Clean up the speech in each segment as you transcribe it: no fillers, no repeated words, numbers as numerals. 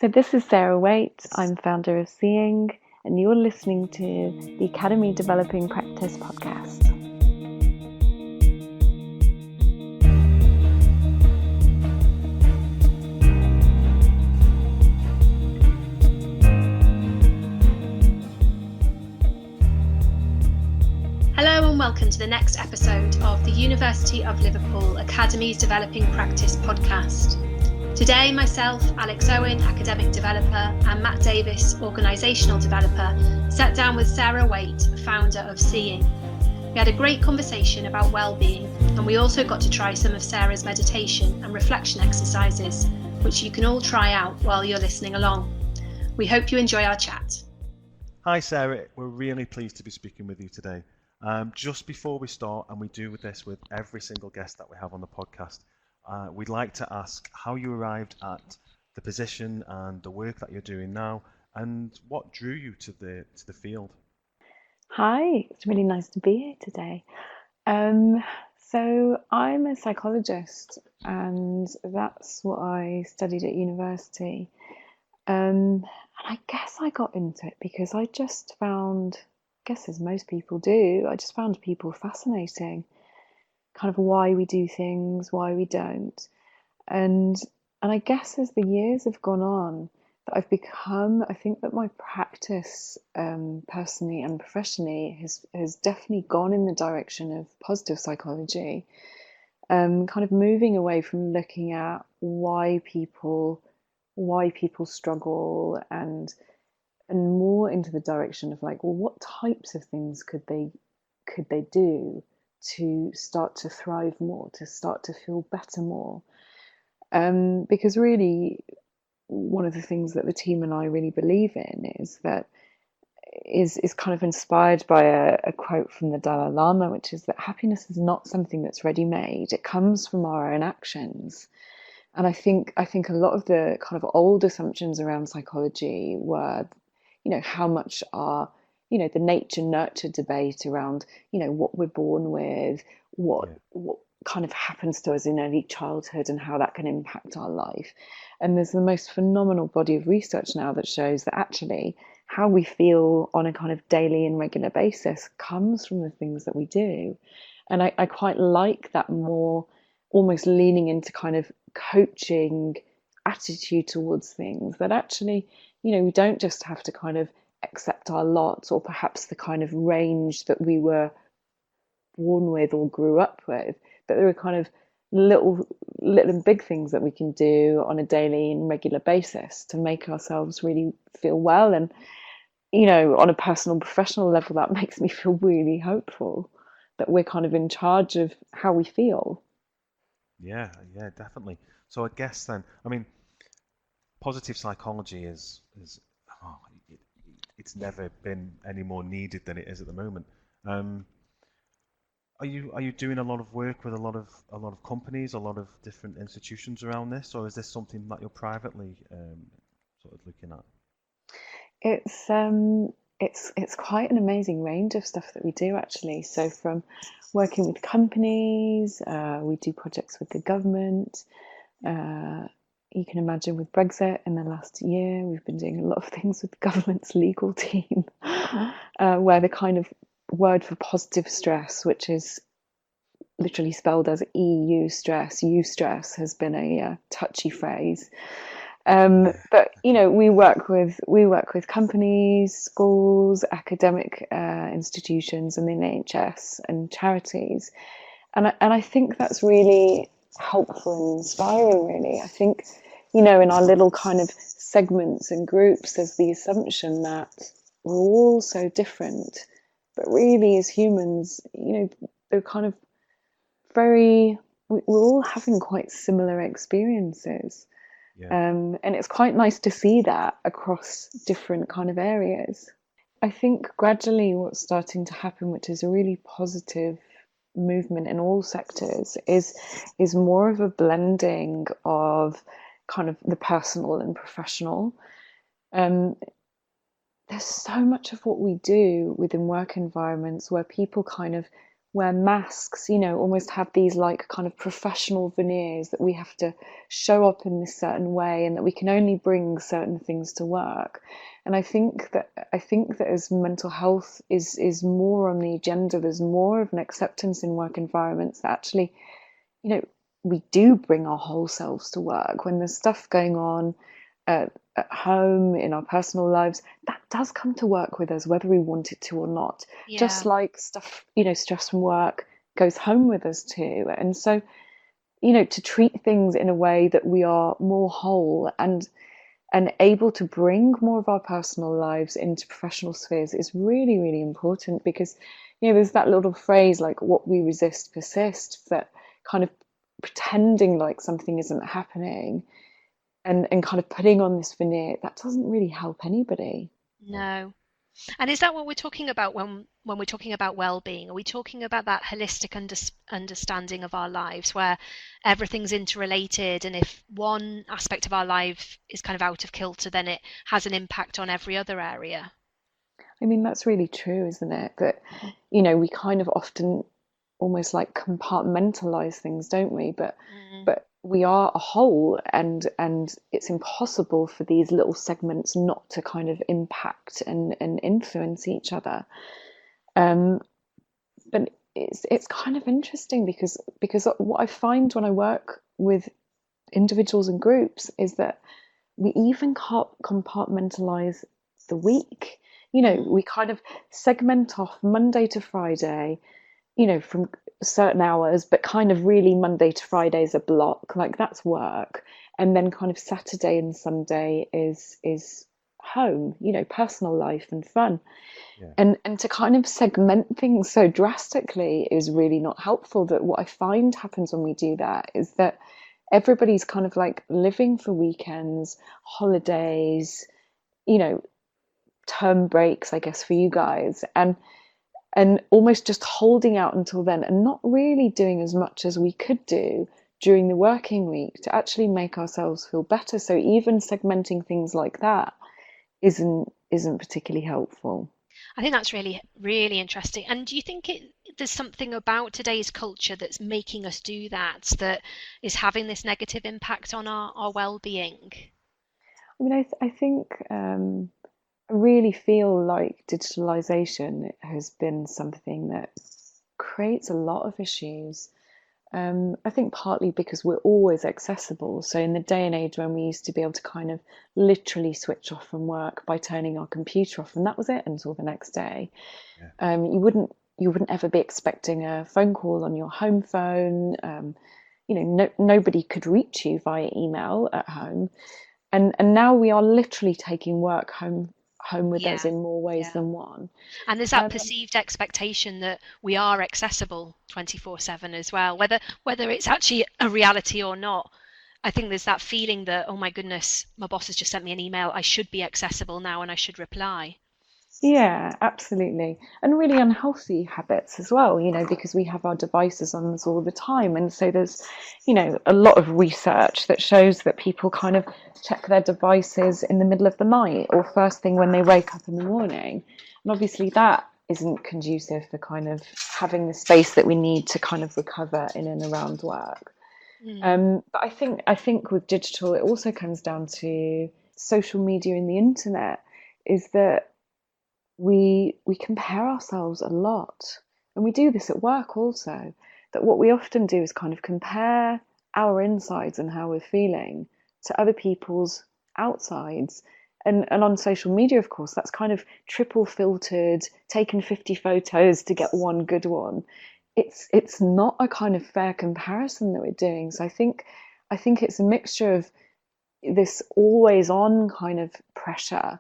So this is Sarah Waite. I'm founder of SÄING, and you're listening to the Academy Developing Practice podcast. Hello and welcome to the next episode of the University of Liverpool Academy's Developing Practice podcast. Today, myself, Alex Owen, academic developer, and Matt Davis, organisational developer, sat down with Sarah Waite, founder of SÄING. We had a great conversation about wellbeing, and we also got to try some of Sarah's meditation and reflection exercises, which you can all try out while you're listening along. We hope you enjoy our chat. Hi Sarah, we're really pleased to be speaking with you today. Just before we start, and we do this with every single guest that we have on the podcast, we'd like to ask how you arrived at the position and the work that you're doing now, and what drew you to the field. Hi, it's really nice to be here today. So I'm a psychologist, and that's what I studied at university. And I guess I got into it because I just found, as most people do, I just found people fascinating, kind of why we do things, why we don't. And I guess as the years have gone on, that I think that my practice, personally and professionally, has definitely gone in the direction of positive psychology, kind of moving away from looking at why people struggle and more into the direction of like, well, what types of things could they do to start to thrive more, to start to feel better more? Because really, one of the things that the team and I really believe in is kind of inspired by a quote from the Dalai Lama, which is that happiness is not something that's ready-made. It comes from our own actions. And I think a lot of the kind of old assumptions around psychology were, how much are, the nature nurture debate around, what we're born with, what kind of happens to us in early childhood and how that can impact our life. And there's the most phenomenal body of research now that shows that actually how we feel on a kind of daily and regular basis comes from the things that we do. And I quite like that more almost leaning into kind of coaching attitude towards things, that actually, we don't just have to kind of accept our lot or perhaps the kind of range that we were born with or grew up with, but there are kind of little and big things that we can do on a daily and regular basis to make ourselves really feel well. And, on a personal, professional level, that makes me feel really hopeful that we're kind of in charge of how we feel. Yeah, definitely. So I guess then, positive psychology it's never been any more needed than it is at the moment. Are you doing a lot of work with a lot of companies, a lot of different institutions around this, or is this something that you're privately sort of looking at? It's quite an amazing range of stuff that we do, actually. So from working with companies, we do projects with the government. You can imagine with Brexit in the last year, we've been doing a lot of things with the government's legal team, where the kind of word for positive stress, which is literally spelled as EU stress, eustress, has been a touchy phrase. But we work with companies, schools, academic institutions, and the NHS and charities, and I think that's really helpful and inspiring. Really, I think in our little kind of segments and groups, there's the assumption that we're all so different, but really, as humans, they're kind of we're all having quite similar experiences. Yeah. And it's quite nice to see that across different kind of areas. I think gradually what's starting to happen, which is a really positive movement in all sectors, is more of a blending of kind of the personal and professional. There's so much of what we do within work environments where people kind of wear masks, you know, almost have these like kind of professional veneers that we have to show up in this certain way and that we can only bring certain things to work. And I think that as mental health is more on the agenda, there's more of an acceptance in work environments that actually, you know, we do bring our whole selves to work. When there's stuff going on at home, in our personal lives, that does come to work with us, whether we want it to or not. Just Yeah. like stuff, you know, stress from work goes home with us too. And so, you know, to treat things in a way that we are more whole and able to bring more of our personal lives into professional spheres is really, really important because, you know, there's that little phrase like what we resist persists, that kind of pretending like something isn't happening and kind of putting on this veneer, that doesn't really help anybody. No. And is that what we're talking about when we're talking about well-being? Are we talking about that holistic understanding of our lives where everything's interrelated, and if one aspect of our life is kind of out of kilter, then it has an impact on every other area? I mean, that's really true, isn't it? That, you know, we kind of often almost like compartmentalize things, don't we? Mm, But we are a whole, and it's impossible for these little segments not to kind of impact and influence each other. Um, but it's kind of interesting because what I find when I work with individuals and groups is that we even can't compartmentalize the week. You know, mm, we kind of segment off Monday to Friday, you know, from certain hours, but kind of really Monday to Friday is a block, like that's work. And then kind of Saturday and Sunday is home, you know, personal life and fun. Yeah. And to kind of segment things so drastically is really not helpful. That what I find happens when we do that is that everybody's kind of like living for weekends, holidays, you know, term breaks, I guess, for you guys, and almost just holding out until then and not really doing as much as we could do during the working week to actually make ourselves feel better. So even segmenting things like that isn't particularly helpful. I think that's really, really interesting. And do you think there's something about today's culture that's making us do that, that is having this negative impact on our well-being? I mean, I think I really feel like digitalization has been something that creates a lot of issues. I think partly because we're always accessible. So in the day and age when we used to be able to kind of literally switch off from work by turning our computer off, and that was it until the next day. Yeah. You wouldn't ever be expecting a phone call on your home phone. You know, nobody could reach you via email at home, and now we are literally taking work home with us Yeah, in more ways yeah. than one. And there's that Um, perceived expectation that we are accessible 24/7 as well, whether it's actually a reality or not. I think there's that feeling that, oh my goodness, my boss has just sent me an email. I should be accessible now and I should reply. Yeah, absolutely. And really unhealthy habits as well, you know, because we have our devices on us all the time. And so there's, you know, a lot of research that shows that people kind of check their devices in the middle of the night or first thing when they wake up in the morning. And obviously that isn't conducive for kind of having the space that we need to kind of recover in and around work. Mm, But I think with digital, it also comes down to social media and the internet, is that we compare ourselves a lot, and we do this at work also. That what we often do is kind of compare our insides and how we're feeling to other people's outsides. And on social media, of course, that's kind of triple filtered, taken 50 photos to get one good one. It's not a kind of fair comparison that we're doing. So I think it's a mixture of this always on kind of pressure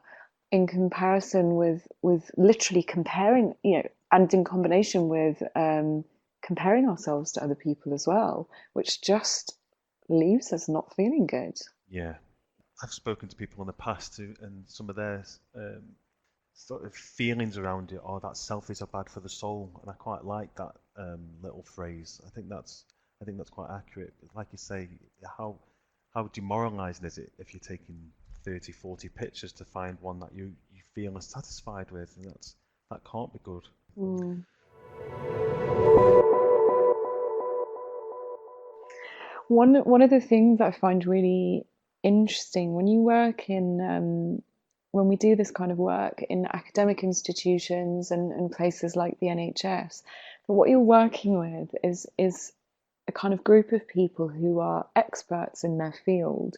in comparison with literally comparing, you know, and in combination with comparing ourselves to other people as well, which just leaves us not feeling good. Yeah. I've spoken to people in the past who, and some of their sort of feelings around it, oh, that selfies are bad for the soul, and I quite like that little phrase. I think that's quite accurate. Like you say, how demoralizing is it if you're taking 30, 40 pictures to find one that you feel are satisfied with, and that can't be good. Mm. One of the things that I find really interesting when you work in when we do this kind of work in academic institutions and places like the NHS, but what you're working with is a kind of group of people who are experts in their field.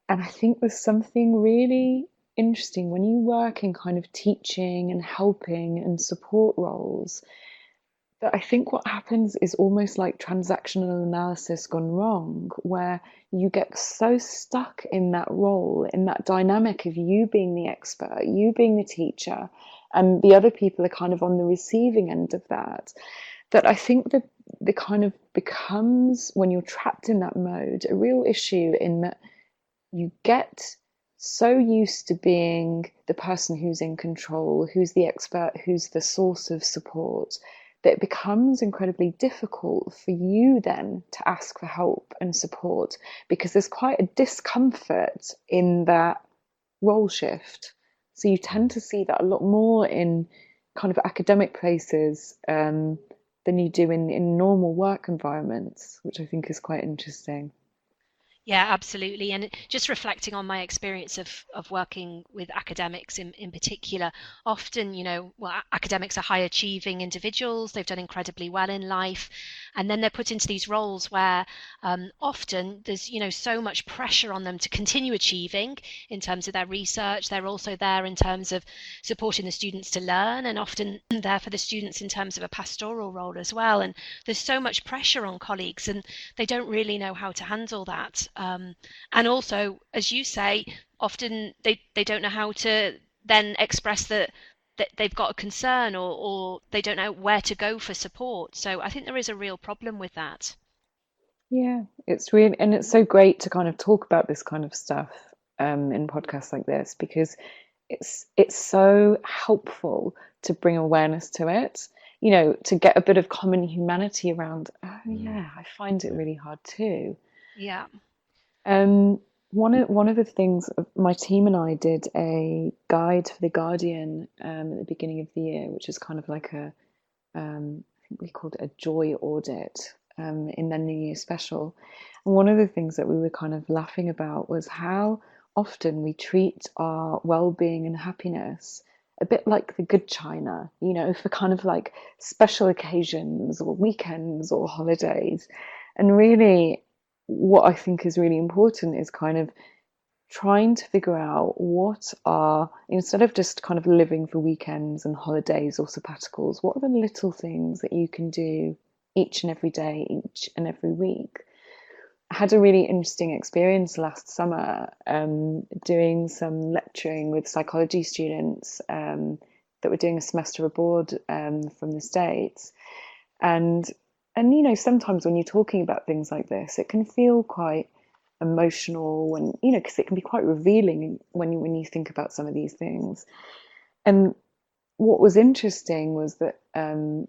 And I think there's something really interesting when you work in kind of teaching and helping and support roles, that I think what happens is almost like transactional analysis gone wrong, where you get so stuck in that role, in that dynamic of you being the expert, you being the teacher, and the other people are kind of on the receiving end of that, that I think that the kind of becomes, when you're trapped in that mode, a real issue in that you get so used to being the person who's in control, who's the expert, who's the source of support, that it becomes incredibly difficult for you then to ask for help and support, because there's quite a discomfort in that role shift. So you tend to see that a lot more in kind of academic places than you do in normal work environments, which I think is quite interesting. Yeah, absolutely. And just reflecting on my experience of working with academics in particular, often, academics are high achieving individuals, they've done incredibly well in life, and then they're put into these roles where often there's, so much pressure on them to continue achieving in terms of their research. They're also there in terms of supporting the students to learn, and often there for the students in terms of a pastoral role as well. And there's so much pressure on colleagues, and they don't really know how to handle that. And also, as you say, often they don't know how to then express that they've got a concern, or they don't know where to go for support. So I think there is a real problem with that. Yeah, it's really, and it's so great to kind of talk about this kind of stuff in podcasts like this, because it's so helpful to bring awareness to it, to get a bit of common humanity around, oh yeah, I find it really hard too. Yeah. One of the things, my team and I did a guide for the Guardian at the beginning of the year, which is kind of like I think we called it a joy audit in their New Year special. And one of the things that we were kind of laughing about was how often we treat our well-being and happiness a bit like the good china, for kind of like special occasions or weekends or holidays. And really, what I think is really important is kind of trying to figure out what are, instead of just kind of living for weekends and holidays or sabbaticals, what are the little things that you can do each and every day, each and every week. I had a really interesting experience last summer doing some lecturing with psychology students that were doing a semester abroad from the States. And sometimes when you're talking about things like this, it can feel quite emotional, and because it can be quite revealing when you think about some of these things. And what was interesting was that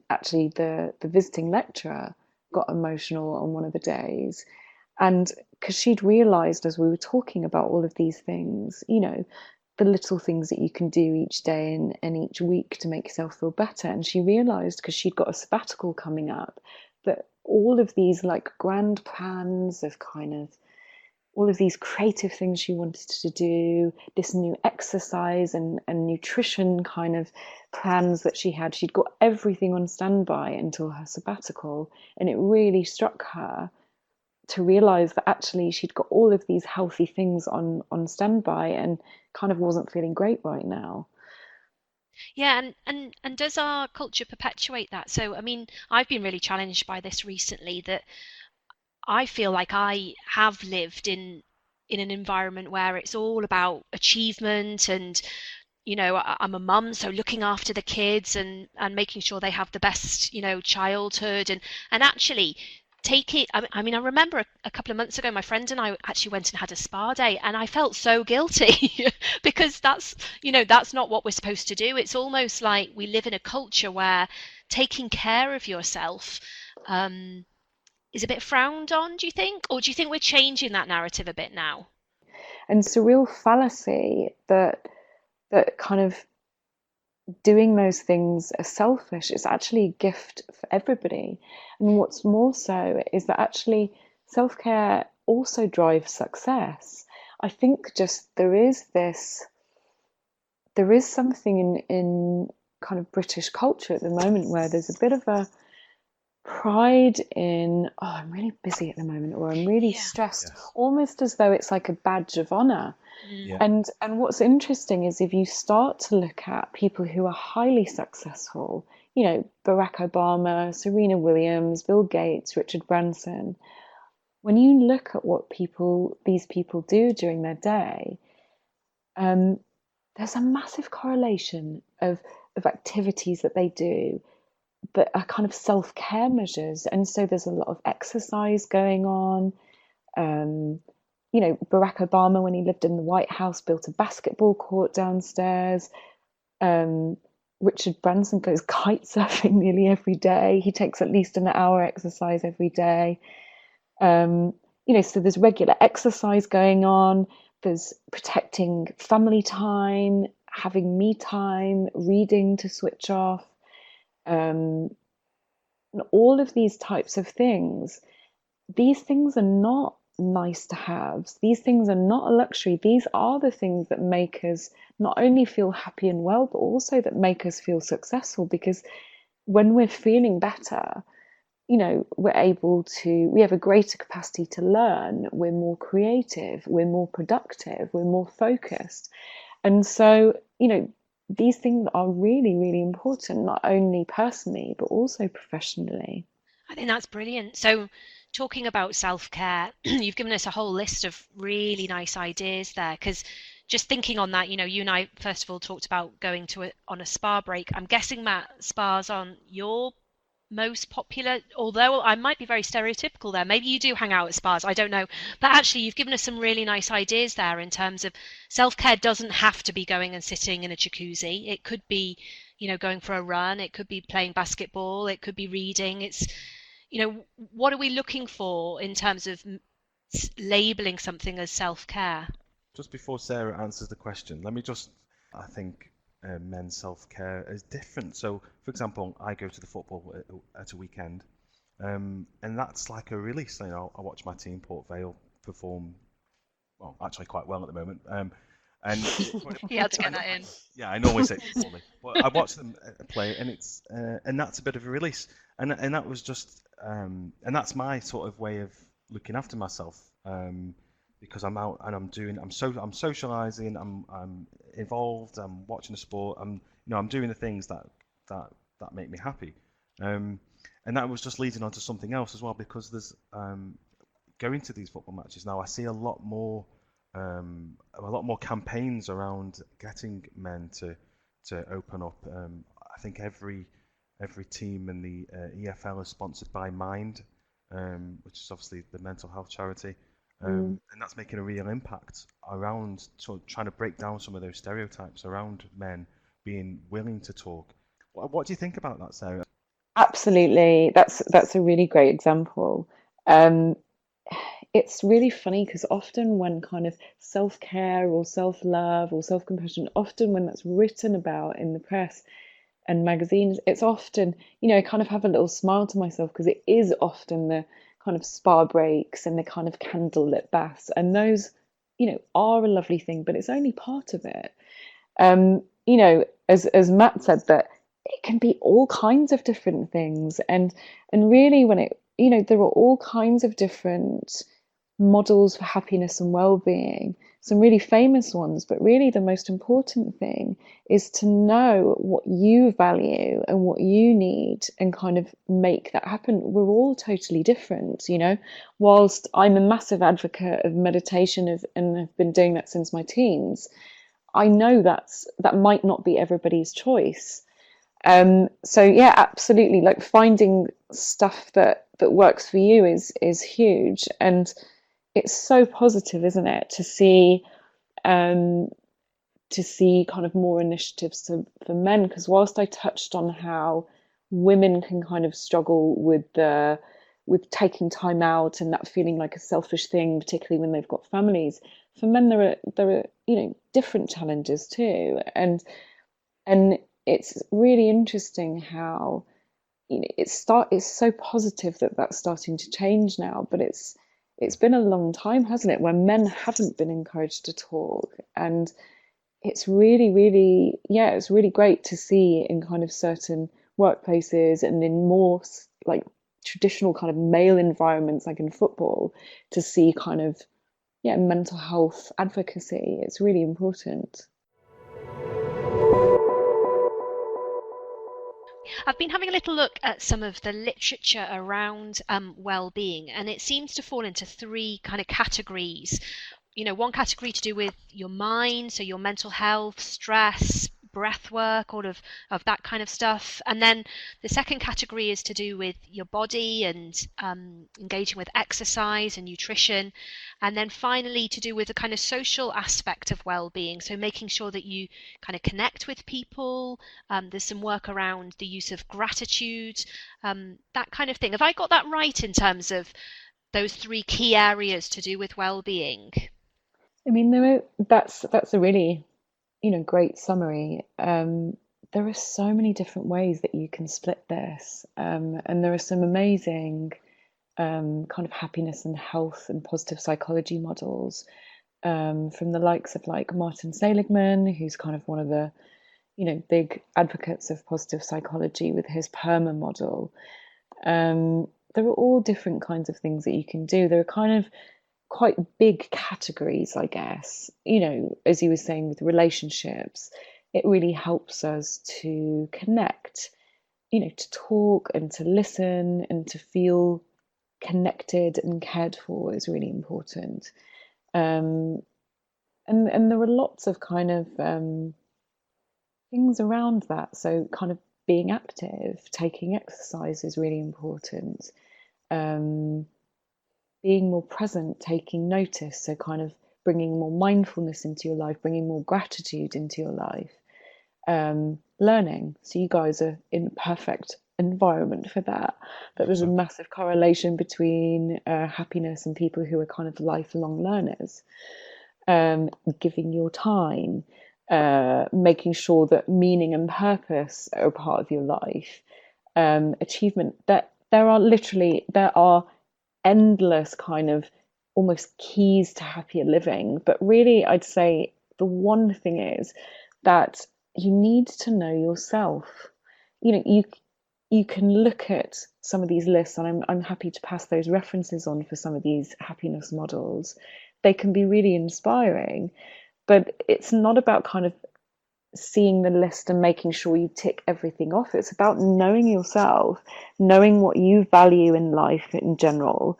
actually the visiting lecturer got emotional on one of the days, and because she'd realised as we were talking about all of these things, the little things that you can do each day and each week to make yourself feel better. And she realised, because she'd got a sabbatical coming up, that all of these like grand plans of kind of all of these creative things she wanted to do, this new exercise and nutrition kind of plans that she'd got everything on standby until her sabbatical. And it really struck her to realize that actually she'd got all of these healthy things on standby and kind of wasn't feeling great right now. Yeah, and does our culture perpetuate that? So, I mean, I've been really challenged by this recently, that I feel like I have lived in an environment where it's all about achievement, and I'm a mum, so looking after the kids and making sure they have the best childhood, and actually take it. I mean, I remember a couple of months ago, my friend and I actually went and had a spa day, and I felt so guilty because that's not what we're supposed to do. It's almost like we live in a culture where taking care of yourself is a bit frowned on, do you think? Or do you think we're changing that narrative a bit now? And it's a real fallacy that kind of doing those things are selfish. It's actually a gift for everybody. And what's more so is that actually self-care also drives success. I think just there is something in kind of British culture at the moment where there's a bit of a pride in, oh, I'm really busy at the moment, or I'm really stressed, almost as though it's like a badge of honor. Yeah. And what's interesting is if you start to look at people who are highly successful, you know, Barack Obama, Serena Williams, Bill Gates, Richard Branson, when you look at what these people do during their day, there's a massive correlation of activities that they do that are kind of self-care measures. And so there's a lot of exercise going on. You know, Barack Obama, when he lived in the White House, built a basketball court downstairs. Richard Branson goes kite surfing nearly every day. He takes at least an hour exercise every day. You know, so there's regular exercise going on. There's protecting family time, having me time, reading to switch off. And all of these types of things, these things are not nice to haves. These things are not a luxury. These are the things that make us not only feel happy and well, but also that make us feel successful. Because when we're feeling better, you know, we have a greater capacity to learn, we're more creative, we're more productive, we're more focused. And so, you know, these things are really, really important, not only personally, but also professionally. I think that's brilliant. So, talking about self-care, you've given us a whole list of really nice ideas there. Because just thinking on that, you know, you and I first of all talked about going on a spa break. I'm guessing, Matt, spas on your most popular, although I might be very stereotypical there. Maybe you do hang out at spas, I don't know. But actually, you've given us some really nice ideas there in terms of self-care doesn't have to be going and sitting in a jacuzzi. It could be, you know, going for a run. It could be playing basketball. It could be reading. It's, you know, what are we looking for in terms of labeling something as self-care? Just before Sarah answers the question, let me just, I think men's self-care is different. So, for example, I go to the football at a weekend, and that's like a release. You know, I watch my team, Port Vale, perform, well, actually quite well at the moment. And You had to get that in. Yeah, I normally say it poorly, but I watch them play, and it's and that's a bit of a release. And that was just, and that's my sort of way of looking after myself. Because I'm out and I'm socializing, I'm involved, I'm watching the sport, I'm doing the things that make me happy, and that was just leading on to something else as well, because there's going to these football matches now, I see a lot more campaigns around getting men to open up. I think every team in the EFL is sponsored by Mind, which is obviously the mental health charity. And that's making a real impact around trying to break down some of those stereotypes around men being willing to talk. What do you think about that, Sarah? Absolutely, that's a really great example. It's really funny because often when kind of self-care or self-love or self-compassion, often when that's written about in the press and magazines, it's often, you know, I kind of have a little smile to myself because it is often the kind of spa breaks and the kind of candlelit baths, and those, you know, are a lovely thing, but it's only part of it. You know, as Matt said, that it can be all kinds of different things, and really when it, you know, there are all kinds of different models for happiness and well-being, some really famous ones, but really the most important thing is to know what you value and what you need and kind of make that happen. We're all totally different, you know. Whilst I'm a massive advocate of meditation and have been doing that since my teens, I know that might not be everybody's choice. So yeah, absolutely, like finding stuff that works for you is huge. And it's so positive, isn't it, to see kind of more initiatives for men, because whilst I touched on how women can kind of struggle with taking time out and that feeling like a selfish thing, particularly when they've got families, for men there are, you know, different challenges too. And it's really interesting how, you know, it's so positive that that's starting to change now, but it's been a long time, hasn't it, when men haven't been encouraged to talk. And it's really, really, yeah, it's really great to see in kind of certain workplaces and in more like traditional kind of male environments, like in football, to see kind of, yeah, mental health advocacy. It's really important. I've been having a little look at some of the literature around well-being, and it seems to fall into three kind of categories. You know, one category to do with your mind, so your mental health, stress, breath work, all of that kind of stuff. And then the second category is to do with your body and engaging with exercise and nutrition. And then finally to do with the kind of social aspect of well-being, so making sure that you kind of connect with people. There's some work around the use of gratitude, that kind of thing. Have I got that right in terms of those three key areas to do with well-being? I mean, that's a really, you know, great summary. There are so many different ways that you can split this, and there are some amazing kind of happiness and health and positive psychology models from the likes of like Martin Seligman, who's kind of one of the, you know, big advocates of positive psychology with his PERMA model. There are all different kinds of things that you can do. There are kind of quite big categories, I guess. You know, as you were saying with relationships, it really helps us to connect, you know, to talk and to listen and to feel connected and cared for is really important. And there are lots of kind of things around that. So kind of being active, taking exercise is really important. Being more present, taking notice, so kind of bringing more mindfulness into your life, bringing more gratitude into your life. Learning. So you guys are in perfect environment for that. But there's a massive correlation between happiness and people who are kind of lifelong learners. Giving your time, making sure that meaning and purpose are a part of your life. Achievement. That there are endless kind of almost keys to happier living. But really, I'd say the one thing is that you need to know yourself. You know, you can look at some of these lists, and I'm happy to pass those references on for some of these happiness models. They can be really inspiring, but it's not about kind of seeing the list and making sure you tick everything off. It's about knowing yourself, knowing what you value in life in general,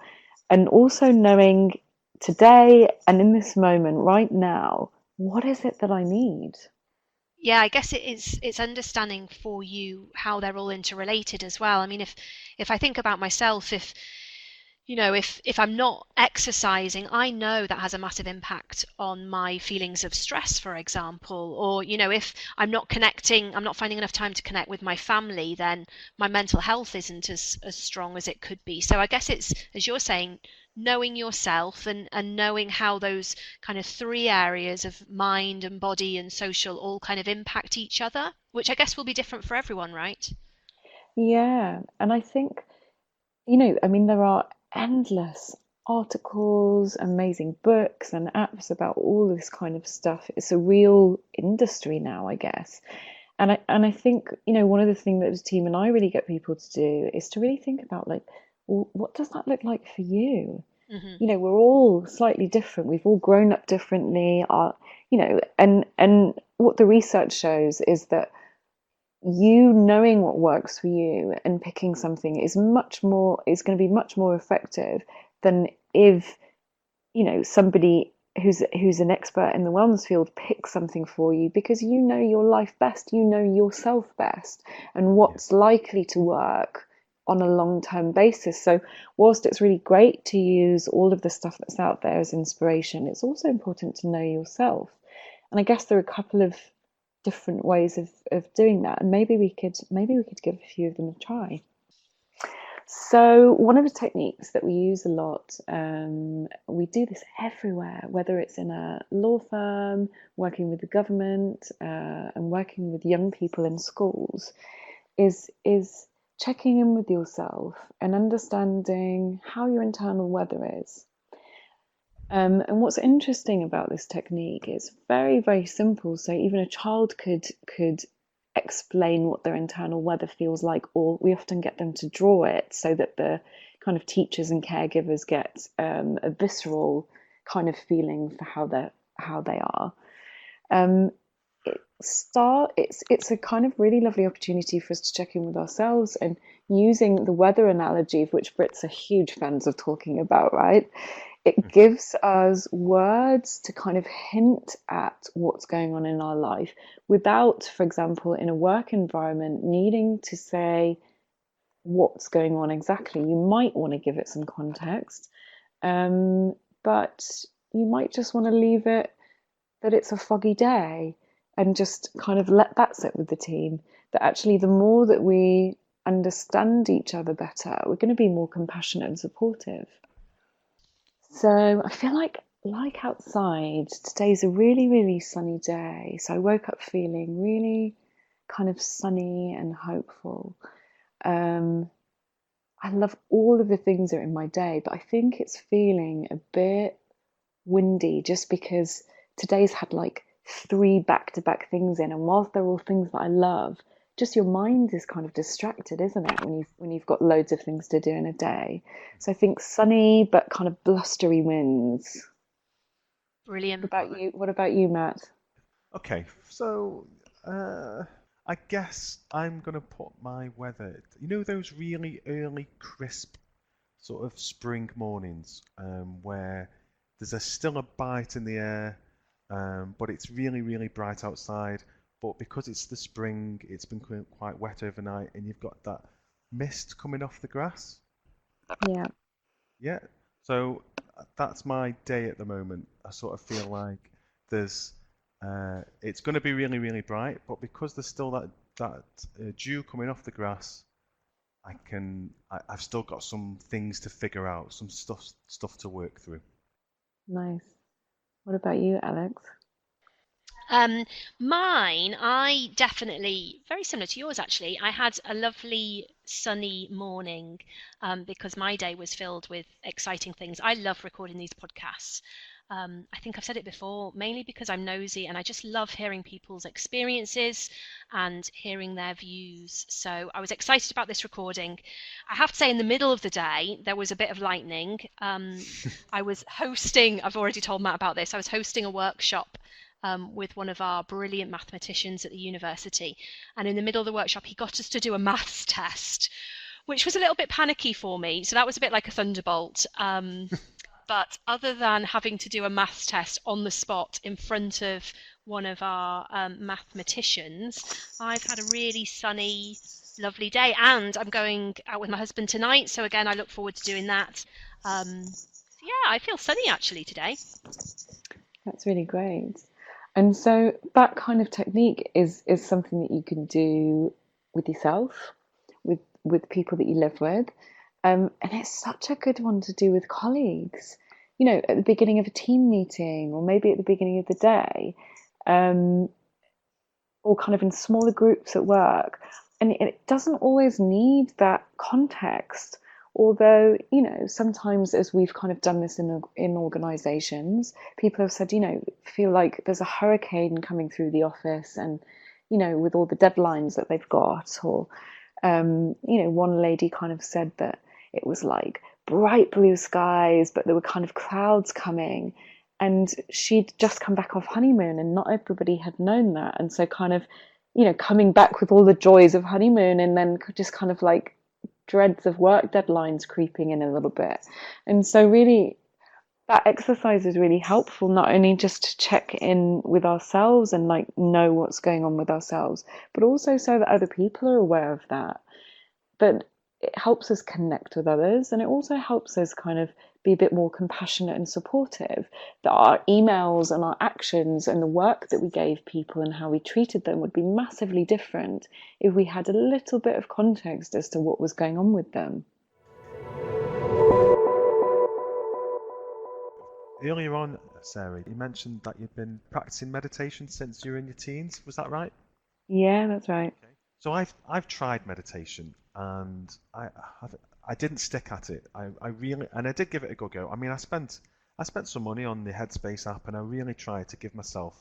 and also knowing today and in this moment right now, what is it that I need? Yeah, I guess it's understanding for you how they're all interrelated as well. I mean, if I think about myself, if you know, if I'm not exercising, I know that has a massive impact on my feelings of stress, for example. Or, you know, if I'm not connecting, I'm not finding enough time to connect with my family, then my mental health isn't as strong as it could be. So I guess it's, as you're saying, knowing yourself and knowing how those kind of three areas of mind and body and social all kind of impact each other, which I guess will be different for everyone, right? Yeah, and I think, you know, I mean, there are endless articles, amazing books, and apps about all this kind of stuff. It's a real industry now, I guess. And I think, you know, one of the things that the team and I really get people to do is to really think about like, well, what does that look like for you? Hmm. You know, we're all slightly different. We've all grown up differently. You know, and what the research shows is that you knowing what works for you and picking something is going to be much more effective than if, you know, somebody who's an expert in the wellness field picks something for you, because you know your life best, you know yourself best, and what's likely to work on a long-term basis. So whilst it's really great to use all of the stuff that's out there as inspiration, it's also important to know yourself. And I guess there are a couple of different ways of doing that, and maybe we could give a few of them a try. So one of the techniques that we use a lot, we do this everywhere, whether it's in a law firm, working with the government, and working with young people in schools, is checking in with yourself and understanding how your internal weather is. And what's interesting about this technique is very, very simple. So even a child could explain what their internal weather feels like, or we often get them to draw it so that the kind of teachers and caregivers get a visceral kind of feeling for how they are. It's a kind of really lovely opportunity for us to check in with ourselves, and using the weather analogy, of which Brits are huge fans of talking about, right? It gives us words to kind of hint at what's going on in our life without, for example, in a work environment, needing to say what's going on exactly. You might want to give it some context, but you might just want to leave it that it's a foggy day and just kind of let that sit with the team. That actually, the more that we understand each other better, we're going to be more compassionate and supportive. So I feel like outside, today's a really, really sunny day. So I woke up feeling really kind of sunny and hopeful. I love all of the things that are in my day, but I think it's feeling a bit windy just because today's had like 3 back-to-back things in, and whilst they're all things that I love, just your mind is kind of distracted, isn't it, when you've got loads of things to do in a day. So I think sunny but kind of blustery winds. Brilliant. What about you, Matt? Okay, so I guess I'm gonna put my weather. You know those really early, crisp, sort of spring mornings, where there's still a bite in the air, but it's really, really bright outside. But because it's the spring, it's been quite wet overnight, and you've got that mist coming off the grass. Yeah. Yeah. So that's my day at the moment. I sort of feel like it's going to be really, really bright, but because there's still that dew coming off the grass, I've still got some things to figure out, some stuff to work through. Nice. What about you, Alex? Mine, I definitely, very similar to yours actually. I had a lovely sunny morning because my day was filled with exciting things. I love recording these podcasts. I think I've said it before, mainly because I'm nosy and I just love hearing people's experiences and hearing their views. So I was excited about this recording. I have to say, in the middle of the day, there was a bit of lightning. I was hosting, I've already told Matt about this, I was hosting a workshop with one of our brilliant mathematicians at the university. And in the middle of the workshop, he got us to do a maths test, which was a little bit panicky for me. So that was a bit like a thunderbolt. But other than having to do a maths test on the spot in front of one of our mathematicians, I've had a really sunny, lovely day. And I'm going out with my husband tonight. So again, I look forward to doing that. Yeah, I feel sunny actually today. That's really great. And so that kind of technique is something that you can do with yourself, with people that you live with. And it's such a good one to do with colleagues, you know, at the beginning of a team meeting, or maybe at the beginning of the day, or kind of in smaller groups at work. And it doesn't always need that context. Although, you know, sometimes as we've kind of done this in organizations, people have said, you know, feel like there's a hurricane coming through the office, and, you know, with all the deadlines that they've got, or, you know, one lady kind of said that it was like bright blue skies, but there were kind of clouds coming, and she'd just come back off honeymoon, and not everybody had known that. And so kind of, you know, coming back with all the joys of honeymoon, and then just kind of like dreads of work deadlines creeping in a little bit. And so really that exercise is really helpful, not only just to check in with ourselves and like know what's going on with ourselves, but also so that other people are aware of that. But it helps us connect with others, and it also helps us kind of be a bit more compassionate and supportive, that our emails and our actions and the work that we gave people and how we treated them would be massively different if we had a little bit of context as to what was going on with them. Earlier on, Sarah, you mentioned that you'd been practicing meditation since you were in your teens. Was that right? Yeah, that's right. Okay. So I've tried meditation, and I've, I didn't stick at it. I really, and I did give it a good go. I mean, I spent some money on the Headspace app, and I really tried to give myself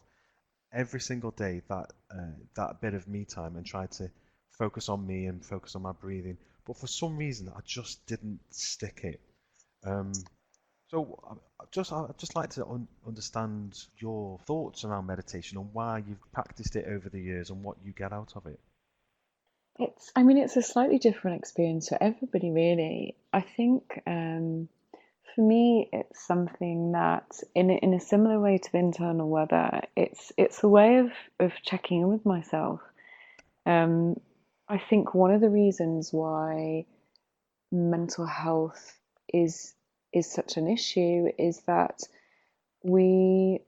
every single day that bit of me time and tried to focus on me and focus on my breathing. But for some reason, I just didn't stick it. Um, I'd just like to understand your thoughts around meditation and why you've practiced it over the years and what you get out of it. I mean, it's a slightly different experience for everybody, really. I think for me, it's something that, in a similar way to the internal weather, it's a way of checking in with myself. Um, I think one of the reasons why mental health is is such an issue is that we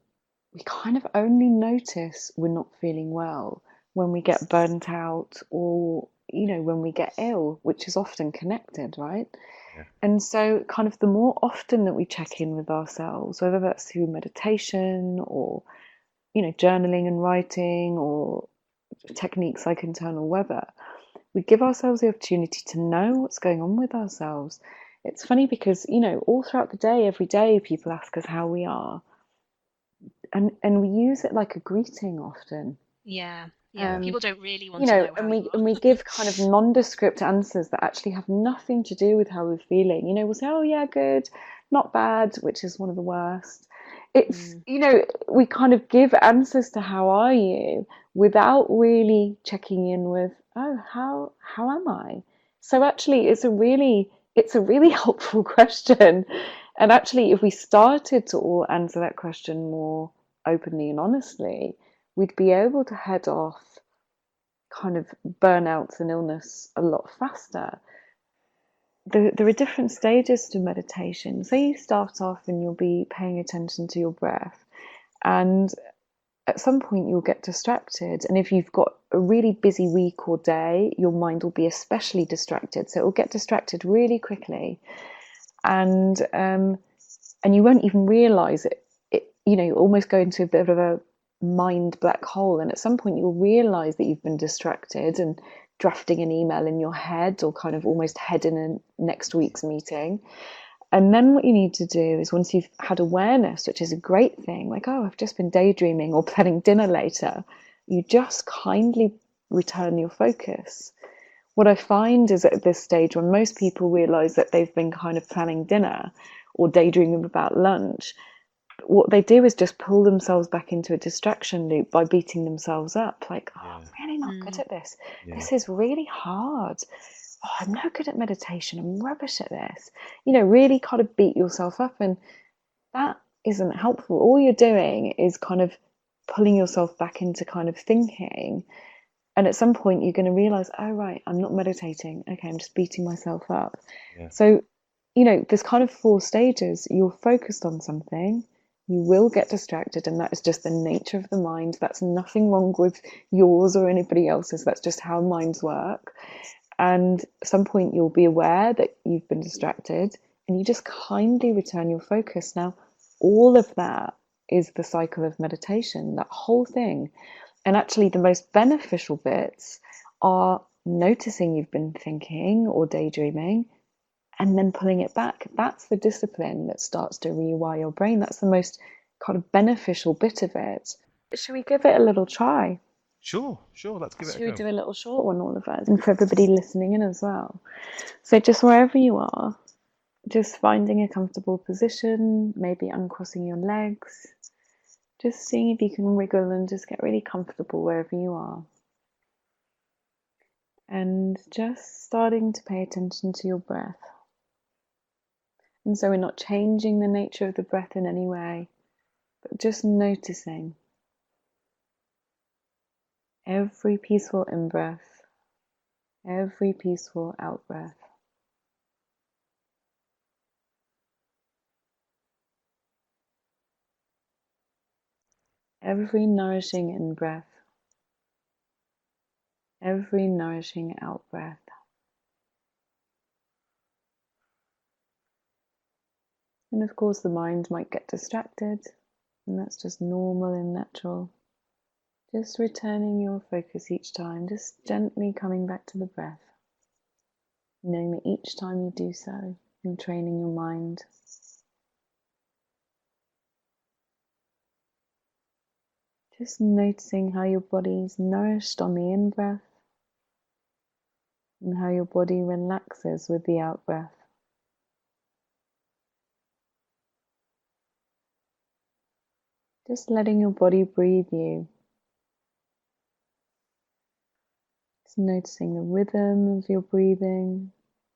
we kind of only notice we're not feeling well when we get burnt out or when we get ill, which is often connected, right? Yeah. And so kind of the more often that we check in with ourselves, whether that's through meditation or journaling and writing or techniques like internal weather, we give ourselves the opportunity to know what's going on with ourselves. It's funny because all throughout the day, every day, people ask us how we are, and we use it like a greeting often. Yeah, yeah. Um, People don't really want to know how and you we are. give kind of nondescript answers that actually have nothing to do with how we're feeling. We'll say, "Oh yeah, good, not bad," which is one of the worst. It's Mm, we kind of give answers to "How are you?" without really checking in with, "Oh, how am I?" So actually, it's a really helpful question. And actually, if we started to all answer that question more openly and honestly, we'd be able to head off kind of burnouts and illness a lot faster. There are different stages to meditation. So you start off and you'll be paying attention to your breath, and at some point you'll get distracted. And if you've got a really busy week or day, your mind will be especially distracted. So it will get distracted really quickly, and you won't even realize it. You almost go into a bit of a mind black hole, and at some point you'll realize that you've been distracted and drafting an email in your head or kind of almost heading in next week's meeting. And then what you need to do is, once you've had awareness, which is a great thing, like, oh, I've just been daydreaming or planning dinner later, you just kindly return your focus. What I find is at this stage, when most people realize that they've been kind of planning dinner or daydreaming about lunch, what they do is just pull themselves back into a distraction loop by beating themselves up. Like, oh, Yeah. I'm really not good mm, at this. Yeah. This is really hard. Oh, I'm no good at meditation. I'm rubbish at this. Really kind of beat yourself up. And that isn't helpful. All you're doing is kind of pulling yourself back into kind of thinking. And at some point, you're going to realize, oh, right, I'm not meditating. Okay, I'm just beating myself up. Yeah. So, there's kind of 4 stages. You're focused on something, you will get distracted, and that is just the nature of the mind. That's nothing wrong with yours or anybody else's. That's just how minds work. And at some point, you'll be aware that you've been distracted, and you just kindly return your focus. Now, all of that is the cycle of meditation, that whole thing. And actually, the most beneficial bits are noticing you've been thinking or daydreaming and then pulling it back. That's the discipline that starts to rewire your brain. That's the most kind of beneficial bit of it. Should we give it a little try? Sure, sure. Let's give it a Should we go. do a little short one, all of us, and for everybody listening in as well? So, just wherever you are, just finding a comfortable position, maybe uncrossing your legs, just seeing if you can wiggle and just get really comfortable wherever you are. And just starting to pay attention to your breath. And so we're not changing the nature of the breath in any way, but just noticing every peaceful in-breath, every peaceful out-breath. Every nourishing in-breath, every nourishing out-breath. And of course the mind might get distracted, and that's just normal and natural. Just returning your focus each time, just gently coming back to the breath, knowing that each time you do so, you're training your mind. Just noticing how your body's nourished on the in-breath and how your body relaxes with the out-breath. Just letting your body breathe you. Just noticing the rhythm of your breathing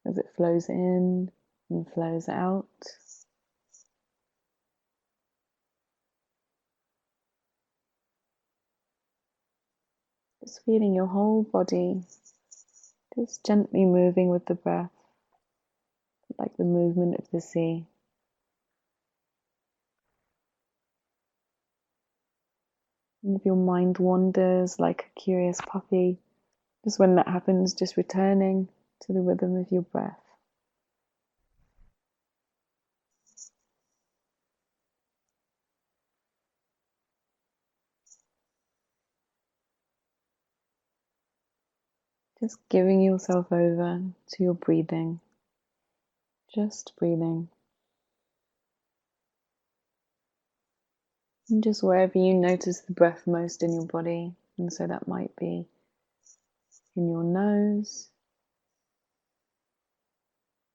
as it flows in and flows out. Just feeling your whole body just gently moving with the breath, like the movement of the sea. And if your mind wanders like a curious puppy, just when that happens, just returning to the rhythm of your breath. Just giving yourself over to your breathing. Just breathing. And just wherever you notice the breath most in your body, and so that might be in your nose,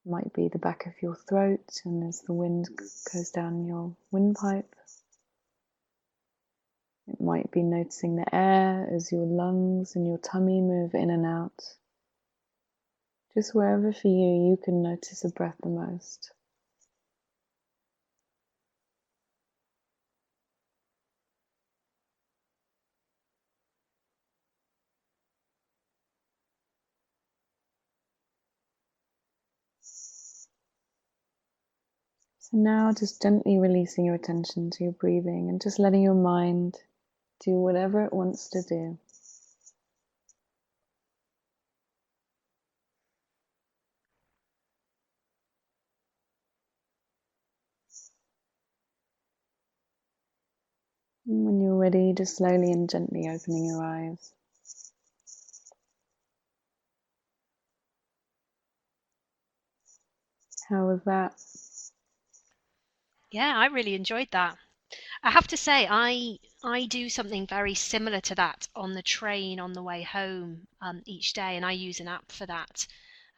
might be the back of your throat, and as the wind goes down your windpipe. It might be noticing the air as your lungs and your tummy move in and out. Just wherever for you, you can notice the breath the most. So now just gently releasing your attention to your breathing and just letting your mind do whatever it wants to do. And when you're ready, just slowly and gently opening your eyes. How was that? Yeah, I really enjoyed that. I have to say, I do something very similar to that on the train on the way home each day, and I use an app for that.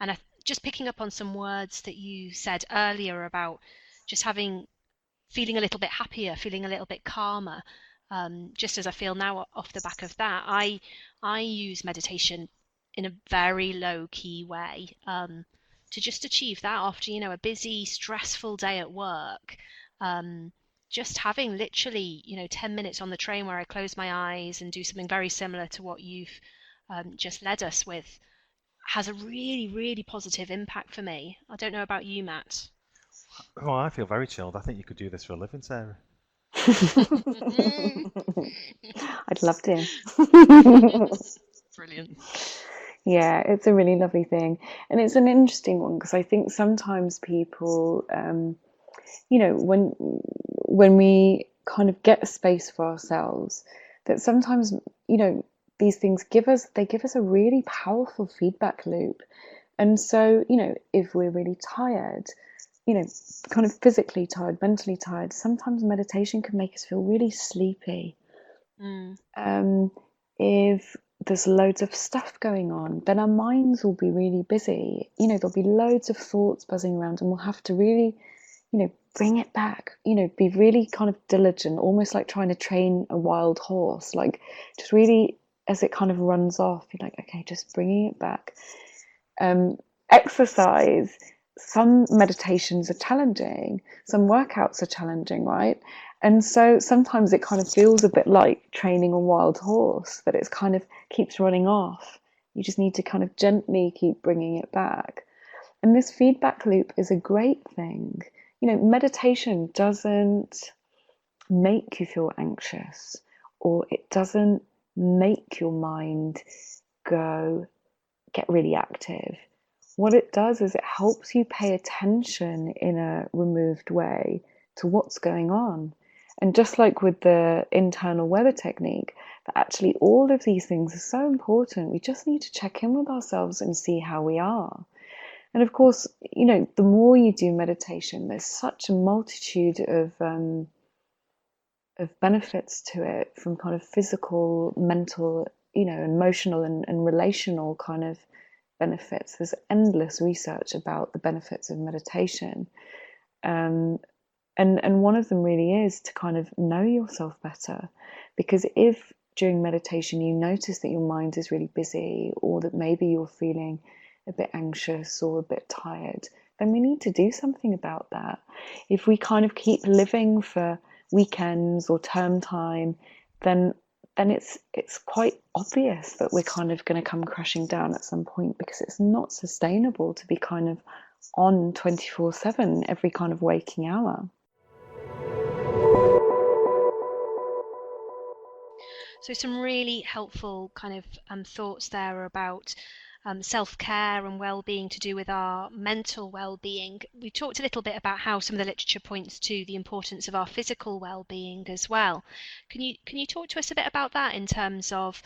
And just picking up on some words that you said earlier about just feeling a little bit happier, feeling a little bit calmer. Just as I feel now off the back of that, I use meditation in a very low key way to just achieve that after a busy, stressful day at work. Just having literally 10 minutes on the train where I close my eyes and do something very similar to what you've just led us with has a really, really positive impact for me. I don't know about you, Matt. Oh, I feel very chilled. I think you could do this for a living, Sarah. I'd love to. Brilliant. Yeah, it's a really lovely thing. And it's an interesting one because I think sometimes people, when we kind of get a space for ourselves, that sometimes, these things give us a really powerful feedback loop. And so, if we're really tired, kind of physically tired, mentally tired, sometimes meditation can make us feel really sleepy. If there's loads of stuff going on, then our minds will be really busy. There'll be loads of thoughts buzzing around, and we'll have to really, bring it back, be really kind of diligent, almost like trying to train a wild horse, like just really, as it kind of runs off, you're like, okay, just bringing it back. Exercise, some meditations are challenging, some workouts are challenging, right? And so sometimes it kind of feels a bit like training a wild horse, that it's kind of keeps running off. You just need to kind of gently keep bringing it back. And this feedback loop is a great thing. Meditation doesn't make you feel anxious, or it doesn't make your mind get really active. what it does is it helps you pay attention in a removed way to what's going on. And just like with the internal weather technique, that actually all of these things are so important. We just need to check in with ourselves and see how we are. And of course, the more you do meditation, there's such a multitude of benefits to it, from kind of physical, mental, emotional and relational kind of benefits. There's endless research about the benefits of meditation. And one of them really is to kind of know yourself better. Because if during meditation you notice that your mind is really busy, or that maybe you're feeling a bit anxious or a bit tired, then we need to do something about that. If we kind of keep living for weekends or term time, then it's quite obvious that we're kind of going to come crashing down at some point, because it's not sustainable to be kind of on 24/7 every kind of waking hour. So some really helpful kind of thoughts there about self-care and well-being to do with our mental well-being. We talked a little bit about how some of the literature points to the importance of our physical well-being as well. Can you talk to us a bit about that in terms of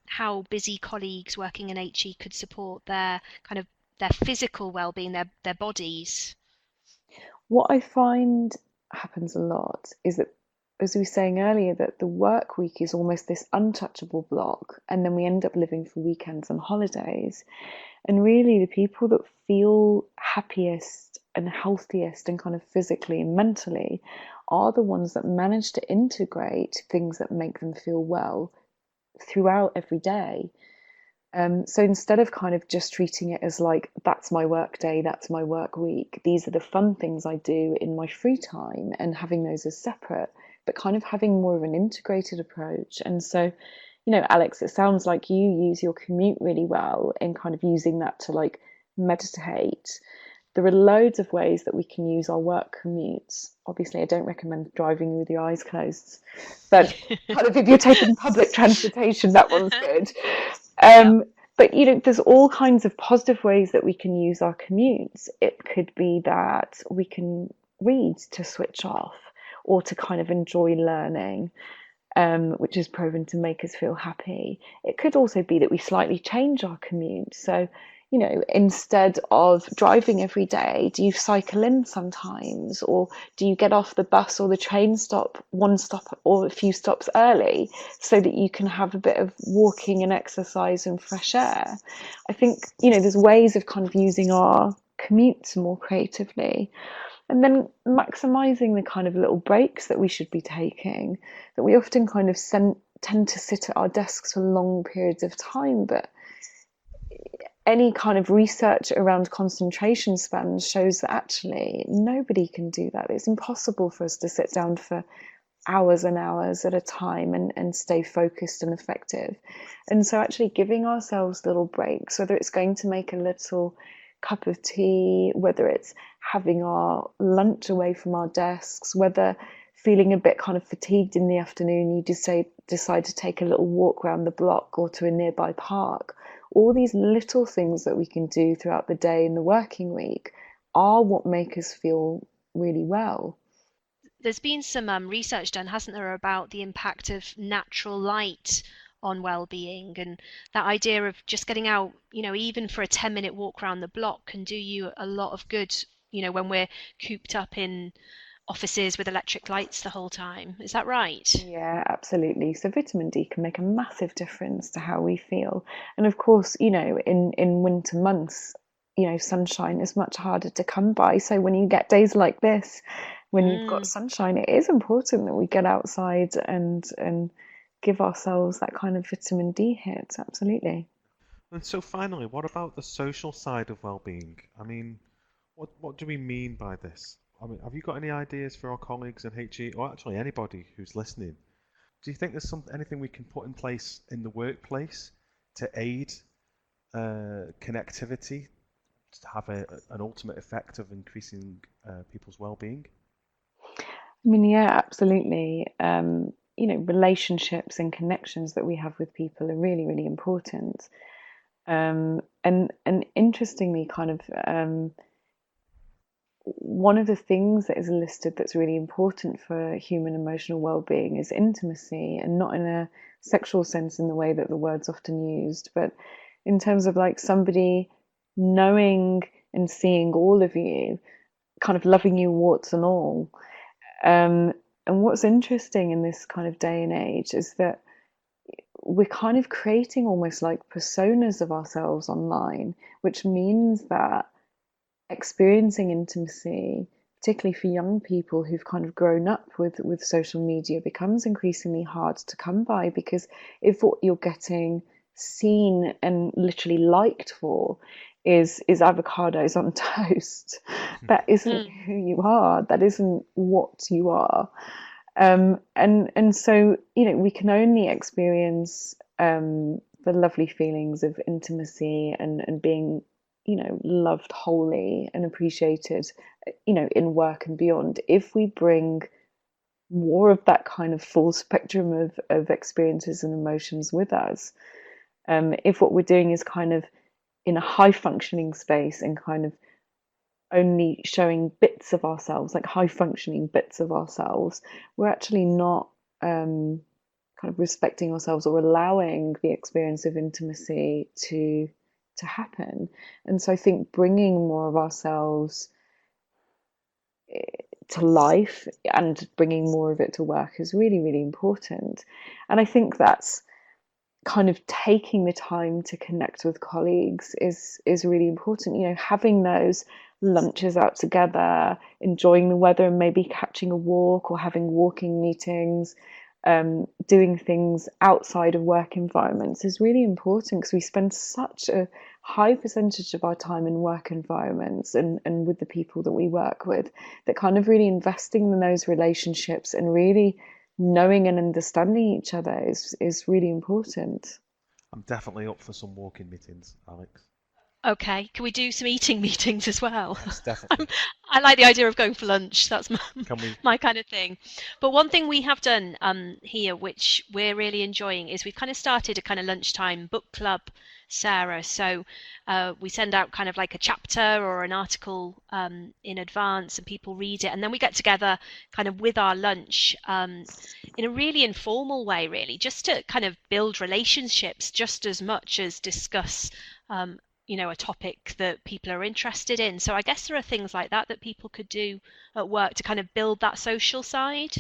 how busy colleagues working in HE could support their physical well-being, their bodies? What I find happens a lot is that, as we were saying earlier, that the work week is almost this untouchable block, and then we end up living for weekends and holidays. And really, the people that feel happiest and healthiest and kind of physically and mentally are the ones that manage to integrate things that make them feel well throughout every day. So instead of kind of just treating it as like, that's my work day, that's my work week, these are the fun things I do in my free time, and having those as separate, but kind of having more of an integrated approach. And so, Alex, it sounds like you use your commute really well in kind of using that to like meditate. There are loads of ways that we can use our work commutes. Obviously, I don't recommend driving with your eyes closed, but kind of if you're taking public transportation, that one's good. But there's all kinds of positive ways that we can use our commutes. It could be that we can read to switch off, or to kind of enjoy learning, which is proven to make us feel happy. It could also be that we slightly change our commute. So, instead of driving every day, do you cycle in sometimes? Or do you get off the bus or the train stop one stop or a few stops early, so that you can have a bit of walking and exercise and fresh air? I think, there's ways of kind of using our commutes more creatively. And then maximizing the kind of little breaks that we should be taking, that we often kind of tend to sit at our desks for long periods of time, but any kind of research around concentration spans shows that actually nobody can do that. It's impossible for us to sit down for hours and hours at a time and stay focused and effective. And so actually giving ourselves little breaks, whether it's going to make a little cup of tea, whether it's having our lunch away from our desks, whether feeling a bit kind of fatigued in the afternoon, you just decide to take a little walk around the block or to a nearby park. All these little things that we can do throughout the day in the working week are what make us feel really well. There's been some research done, hasn't there, about the impact of natural light on well-being, and that idea of just getting out, even for a 10-minute walk around the block can do you a lot of good, when we're cooped up in offices with electric lights the whole time. Is that right? Yeah, absolutely. So vitamin D can make a massive difference to how we feel. And of course, in winter months, sunshine is much harder to come by. So when you get days like this, when you've got sunshine, it is important that we get outside and give ourselves that kind of vitamin D hit. Absolutely. And so finally, what about the social side of well-being? I mean, what do we mean by this? I mean, have you got any ideas for our colleagues in HE, or actually anybody who's listening? Do you think there's anything we can put in place in the workplace to aid connectivity, to have an ultimate effect of increasing people's well-being? I mean, yeah, absolutely. Relationships and connections that we have with people are really, really important. And interestingly, kind of one of the things that is listed that's really important for human emotional well-being is intimacy, and not in a sexual sense in the way that the word's often used, but in terms of like somebody knowing and seeing all of you, kind of loving you warts and all. And what's interesting in this kind of day and age is that we're kind of creating almost like personas of ourselves online, which means that experiencing intimacy, particularly for young people who've kind of grown up with social media, becomes increasingly hard to come by, because if what you're getting seen and literally liked for is avocados on toast, that isn't who you are, that isn't what you are. And so, you know, we can only experience the lovely feelings of intimacy and being, you know, loved wholly and appreciated, you know, in work and beyond, if we bring more of that kind of full spectrum of experiences and emotions with us. If what we're doing is kind of in a high functioning space and kind of only showing bits of ourselves, like high functioning bits of ourselves, we're actually not kind of respecting ourselves or allowing the experience of intimacy to happen. And so I think bringing more of ourselves to life and bringing more of it to work is really, really important. And I think that's kind of taking the time to connect with colleagues is really important. You know, having those lunches out together, enjoying the weather and maybe catching a walk or having walking meetings, doing things outside of work environments is really important, because we spend such a high percentage of our time in work environments and with the people that we work with, that kind of really investing in those relationships and really knowing and understanding each other is really important. I'm definitely up for some walking meetings, Alex. Okay, can we do some eating meetings as well? Yes, definitely. I like the idea of going for lunch. That's Can we? my kind of thing. But one thing we have done here, which we're really enjoying, is we've kind of started a kind of lunchtime book club, Sarah. So we send out kind of like a chapter or an article in advance, and people read it, and then we get together kind of with our lunch in a really informal way, really, just to kind of build relationships just as much as discuss you know, a topic that people are interested in. So I guess there are things like that that people could do at work to kind of build that social side.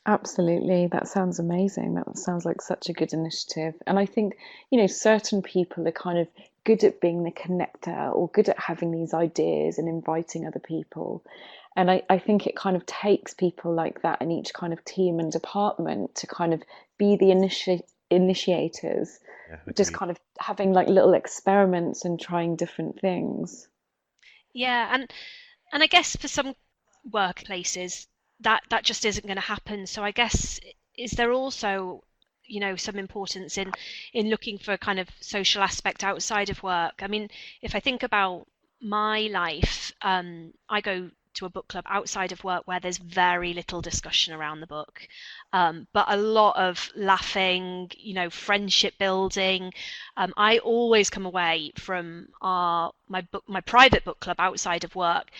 Absolutely, that sounds amazing. That sounds like such a good initiative. And I think, you know, certain people are kind of good at being the connector or good at having these ideas and inviting other people. And I think it kind of takes people like that in each kind of team and department to kind of be the initiators, just kind of having like little experiments and trying different things. Yeah, and I guess for some workplaces that just isn't going to happen. So I guess, is there also, you know, some importance in looking for kind of social aspect outside of work? I mean, if I think about my life, I go to a book club outside of work where there's very little discussion around the book, but a lot of laughing, you know, friendship building. I always come away from my private book club outside of work,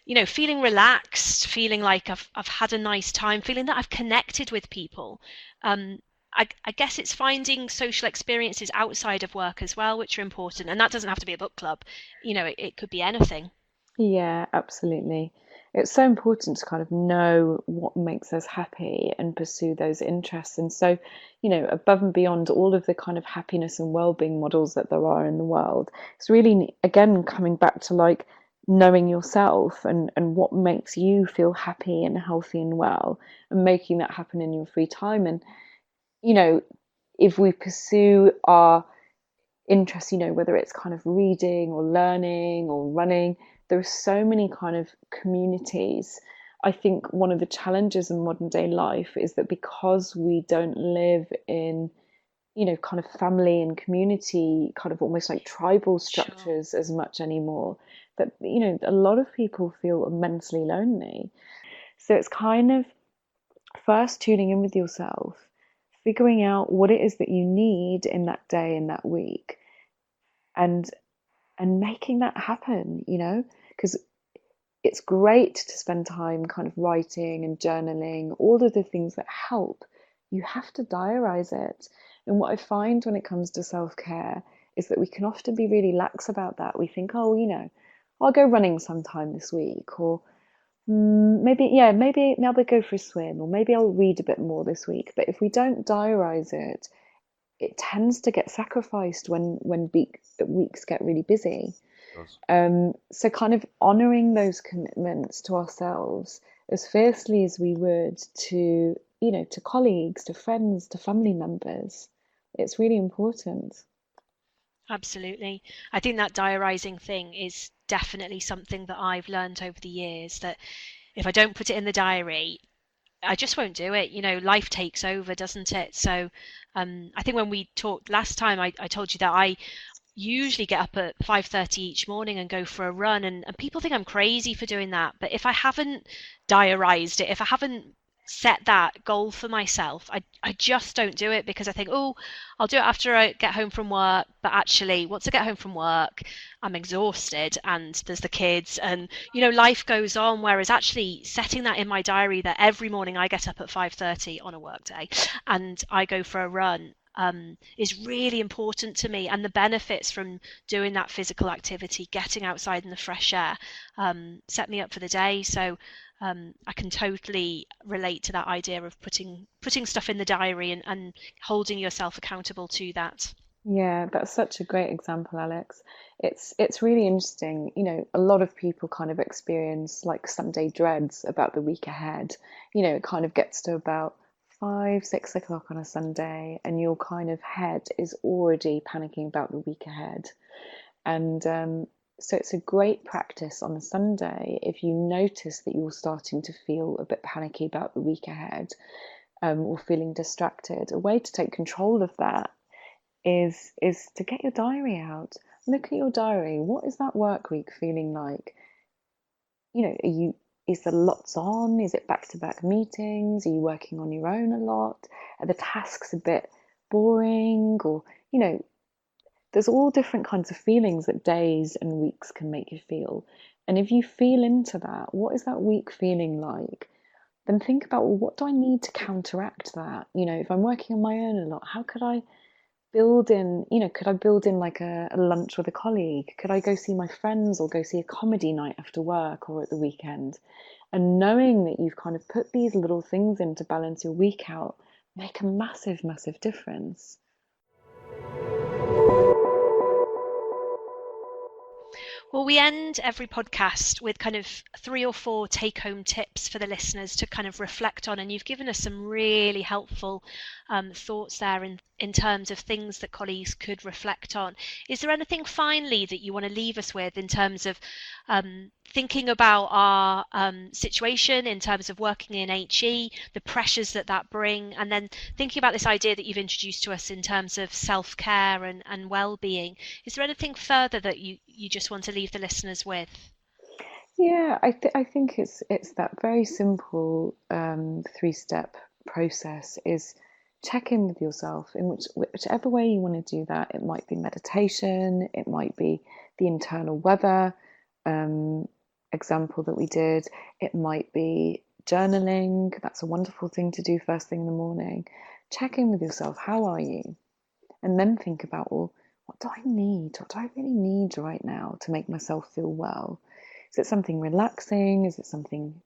you know, feeling relaxed, feeling like I've had a nice time, feeling that I've connected with people. I guess it's finding social experiences outside of work as well, which are important. And that doesn't have to be a book club. You know, it could be anything. Yeah, absolutely. It's so important to kind of know what makes us happy and pursue those interests. And so, you know, above and beyond all of the kind of happiness and well-being models that there are in the world, it's really, again, coming back to like knowing yourself and what makes you feel happy and healthy and well, and making that happen in your free time. And, you know, if we pursue our interests, you know, whether it's kind of reading or learning or running, there are so many kind of communities. I think one of the challenges in modern day life is that because we don't live in, you know, kind of family and community, kind of almost like tribal structures as much anymore, that, you know, a lot of people feel immensely lonely. So it's kind of first tuning in with yourself, figuring out what it is that you need in that day, in that week, and making that happen, because it's great to spend time kind of writing and journaling, all of the things that help. You have to diarize it. And what I find when it comes to self-care is that we can often be really lax about that. We think, oh, I'll go running sometime this week, or maybe I'll go for a swim, or maybe I'll read a bit more this week. But if we don't diarize it, it tends to get sacrificed when weeks get really busy. So kind of honoring those commitments to ourselves as fiercely as we would to, to colleagues, to friends, to family members. It's really important. Absolutely. I think that diarising thing is definitely something that I've learned over the years, that if I don't put it in the diary, I just won't do it. Life takes over, doesn't it? So I think when we talked last time, I told you that I usually get up at 5:30 each morning and go for a run, and people think I'm crazy for doing that. But if I haven't diarised it, if I haven't set that goal for myself, I just don't do it, because I think, oh, I'll do it after I get home from work. But actually, once I get home from work, I'm exhausted, and there's the kids, and life goes on. Whereas actually setting that in my diary, that every morning I get up at 5:30 on a work day and I go for a run, is really important to me. And the benefits from doing that physical activity, getting outside in the fresh air, set me up for the day. So I can totally relate to that idea of putting stuff in the diary and holding yourself accountable to that. Yeah, that's such a great example, Alex. It's really interesting. A lot of people kind of experience like Sunday dreads about the week ahead. It kind of gets to about 5, 6 o'clock on a Sunday, and your kind of head is already panicking about the week ahead. And so it's a great practice on a Sunday if you notice that you're starting to feel a bit panicky about the week ahead, or feeling distracted. A way to take control of that is to get your diary out. Look at your diary. What is that work week feeling like? Is there lots on? Is it back-to-back meetings? Are you working on your own a lot? Are the tasks a bit boring? Or, there's all different kinds of feelings that days and weeks can make you feel. And if you feel into that, what is that week feeling like? Then think about, well, what do I need to counteract that? If I'm working on my own a lot, how could I build in, could I build in like a lunch with a colleague? Could I go see my friends, or go see a comedy night after work or at the weekend? And knowing that you've kind of put these little things in to balance your week out make a massive, massive difference. Well, we end every podcast with kind of 3 or 4 take-home tips for the listeners to kind of reflect on, and you've given us some really helpful thoughts there in terms of things that colleagues could reflect on. Is there anything finally that you want to leave us with in terms of thinking about our situation in terms of working in HE, the pressures that bring, and then thinking about this idea that you've introduced to us in terms of self-care and well-being? Is there anything further that you just want to leave the listeners with? Yeah, I think it's that very simple 3-step process. Is check in with yourself in whichever way you want to do that. It might be meditation, it might be the internal weather example that we did, it might be journaling. That's a wonderful thing to do first thing in the morning. Check in with yourself. How are you? And then think about, well, what do I need? What do I really need right now to make myself feel well? Is it something relaxing? Is it something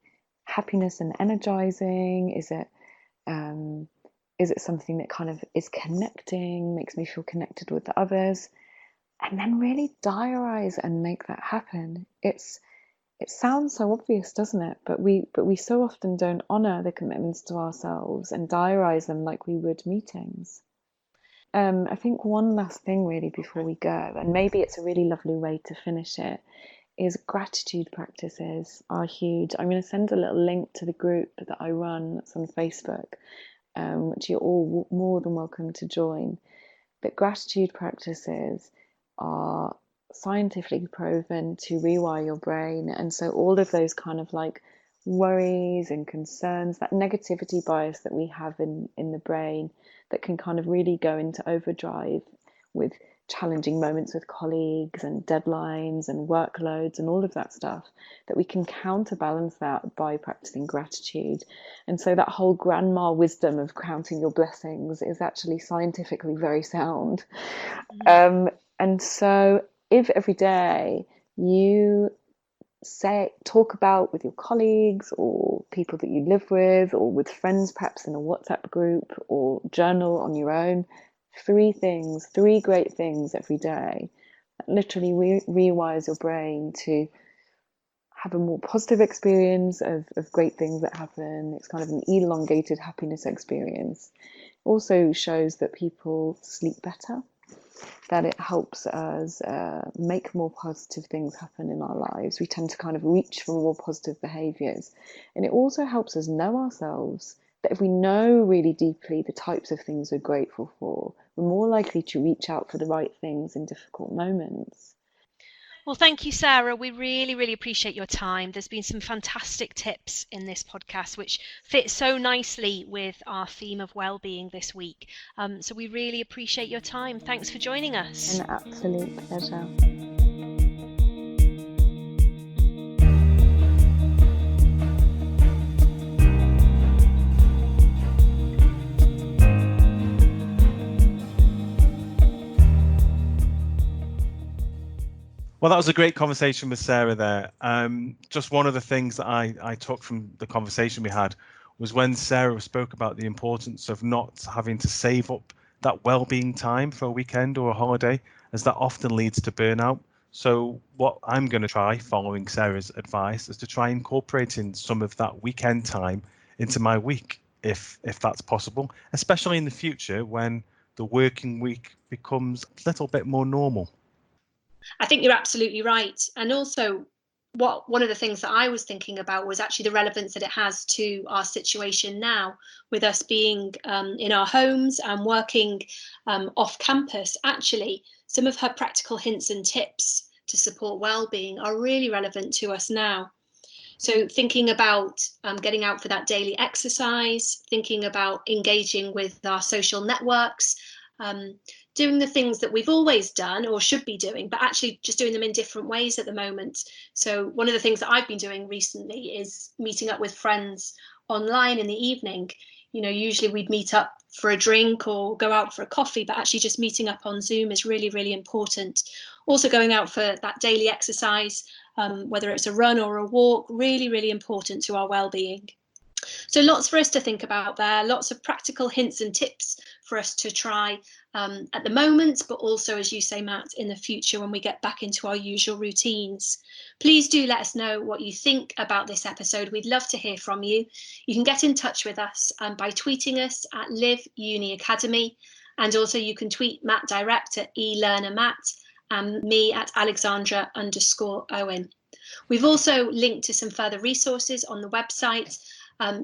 happiness and energizing? Is it something that kind of is connecting, makes me feel connected with the others? And then really diarize and make that happen. It sounds so obvious, doesn't it? But we so often don't honor the commitments to ourselves and diarize them like we would meetings. I think one last thing really before we go, and maybe it's a really lovely way to finish it, is gratitude practices are huge. I'm going to send a little link to the group that I run that's on Facebook, which you're all more than welcome to join. But gratitude practices are scientifically proven to rewire your brain. And so all of those kind of like worries and concerns, that negativity bias that we have in the brain that can kind of really go into overdrive, with challenging moments with colleagues and deadlines and workloads and all of that stuff, that we can counterbalance that by practicing gratitude. And so that whole grandma wisdom of counting your blessings is actually scientifically very sound. And so if every day you talk about with your colleagues or people that you live with or with friends, perhaps in a WhatsApp group, or journal on your own, three great things every day, that literally rewires your brain to have a more positive experience of great things that happen. It's kind of an elongated happiness experience. It also shows that people sleep better, that it helps us make more positive things happen in our lives. We tend to kind of reach for more positive behaviours. And it also helps us know ourselves, that if we know really deeply the types of things we're grateful for, we're more likely to reach out for the right things in difficult moments. Well, thank you, Sarah. We really, really appreciate your time. There's been some fantastic tips in this podcast, which fit so nicely with our theme of well-being this week. So we really appreciate your time. Thanks for joining us. An absolute pleasure. Well, that was a great conversation with Sarah there. Just one of the things that I took from the conversation we had was when Sarah spoke about the importance of not having to save up that well-being time for a weekend or a holiday, as that often leads to burnout. So what I'm going to try, following Sarah's advice, is to try incorporating some of that weekend time into my week, if that's possible, especially in the future when the working week becomes a little bit more normal. I think you're absolutely right. And also, one of the things that I was thinking about was actually the relevance that it has to our situation now, with us being in our homes and working off campus. Actually, some of her practical hints and tips to support well-being are really relevant to us now. So thinking about getting out for that daily exercise, thinking about engaging with our social networks, doing the things that we've always done or should be doing, but actually just doing them in different ways at the moment. So one of the things that I've been doing recently is meeting up with friends online in the evening. You know, usually we'd meet up for a drink or go out for a coffee, but actually just meeting up on Zoom is really, really important. Also going out for that daily exercise, whether it's a run or a walk, really, really important to our well-being. So lots for us to think about there, lots of practical hints and tips for us to try at the moment, but also, as you say, Matt, in the future when we get back into our usual routines. Please do let us know what you think about this episode. We'd love to hear from you. You can get in touch with us by tweeting us at Live Uni Academy, and also you can tweet Matt direct at eLearnerMatt and me at Alexandra_Owen. We've also linked to some further resources on the website.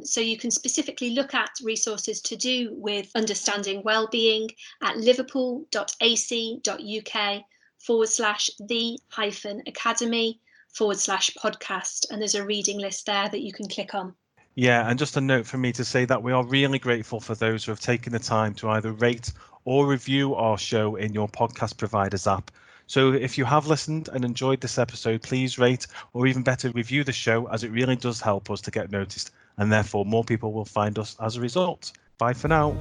So you can specifically look at resources to do with understanding wellbeing at liverpool.ac.uk/the-academy/podcast. And there's a reading list there that you can click on. Yeah, and just a note for me to say that we are really grateful for those who have taken the time to either rate or review our show in your podcast provider's app. So if you have listened and enjoyed this episode, please rate, or even better, review the show, as it really does help us to get noticed, and therefore more people will find us as a result. Bye for now.